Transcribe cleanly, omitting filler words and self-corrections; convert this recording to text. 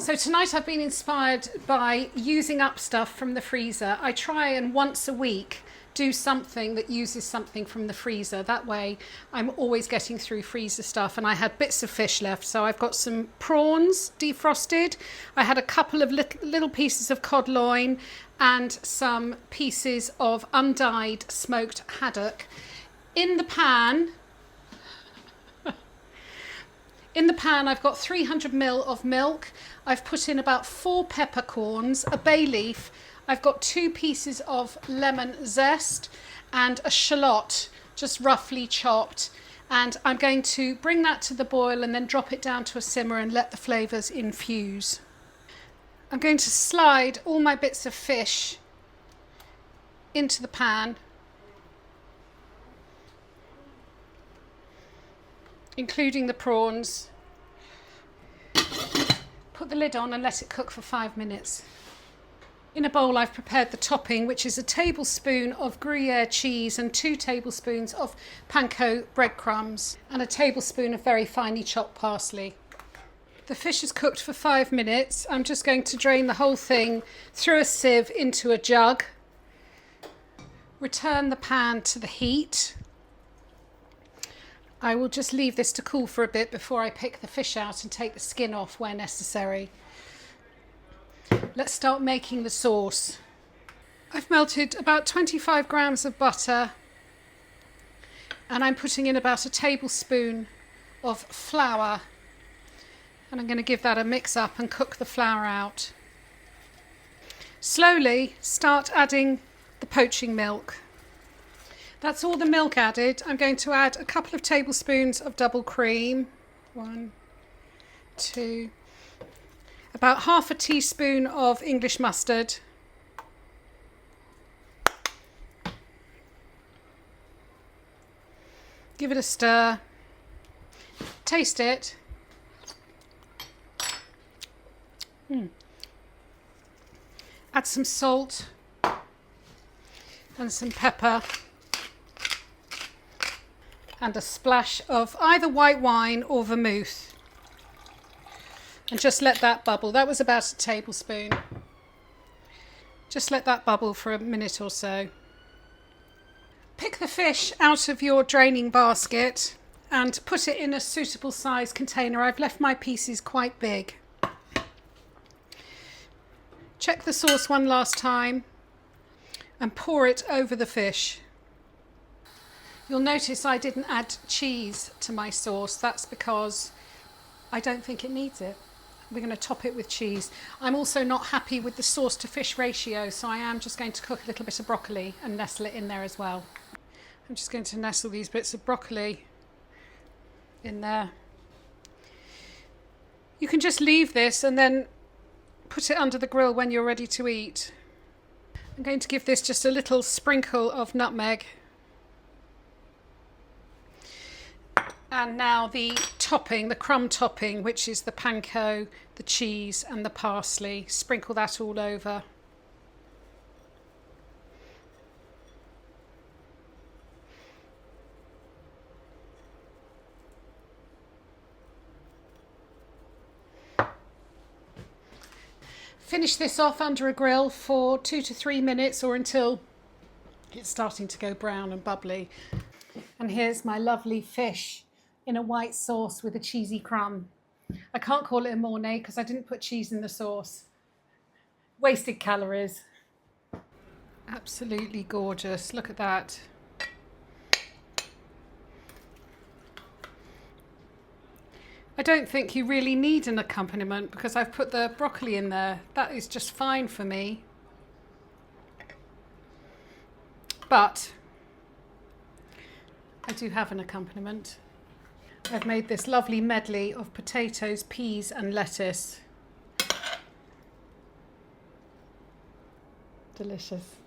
So tonight I've been inspired by using up stuff from the freezer. I try and once a week do something that uses something from the freezer. That way I'm always getting through freezer stuff. And I had bits of fish left, so I've got some prawns defrosted. I had a couple of little pieces of cod loin and some pieces of undyed smoked haddock. In the pan I've got 300 ml of milk. I've put in about 4 peppercorns, a bay leaf. I've got 2 pieces of lemon zest and a shallot, just roughly chopped. And I'm going to bring that to the boil and then drop it down to a simmer and let the flavours infuse. I'm going to slide all my bits of fish into the pan, including the prawns. Put the lid on and let it cook for 5 minutes. In a bowl I've prepared the topping, which is a tablespoon of Gruyère cheese and 2 tablespoons of panko breadcrumbs and a tablespoon of very finely chopped parsley. The fish is cooked for 5 minutes. I'm just going to drain the whole thing through a sieve into a jug. Return the pan to the heat. I will just leave this to cool for a bit before I pick the fish out and take the skin off where necessary. Let's start making the sauce. I've melted about 25 grams of butter and I'm putting in about a tablespoon of flour, and I'm going to give that a mix up and cook the flour out. Slowly start adding the poaching milk. That's all the milk added. I'm going to add a couple of tablespoons of double cream. 1, 2, about half a teaspoon of English mustard. Give it a stir. Taste it. Add some salt and some pepper. And a splash of either white wine or vermouth. And just let that bubble. That was about a tablespoon. Just let that bubble for a minute or so. Pick the fish out of your draining basket and put it in a suitable size container. I've left my pieces quite big. Check the sauce one last time and pour it over the fish. You'll notice I didn't add cheese to my sauce. That's because I don't think it needs it. We're going to top it with cheese. I'm also not happy with the sauce to fish ratio, so I am just going to cook a little bit of broccoli and nestle it in there as well. I'm just going to nestle these bits of broccoli in there. You can just leave this and then put it under the grill when you're ready to eat. I'm going to give this just a little sprinkle of nutmeg. And now the topping, the crumb topping, which is the panko, the cheese and the parsley. Sprinkle that all over. Finish this off under a grill for 2 to 3 minutes or until it's starting to go brown and bubbly. And here's my lovely fish in a white sauce with a cheesy crumb. I can't call it a Mornay because I didn't put cheese in the sauce. Wasted calories. Absolutely gorgeous. Look at that. I don't think you really need an accompaniment because I've put the broccoli in there. That is just fine for me. But I do have an accompaniment. I've made this lovely medley of potatoes, peas and lettuce. Delicious.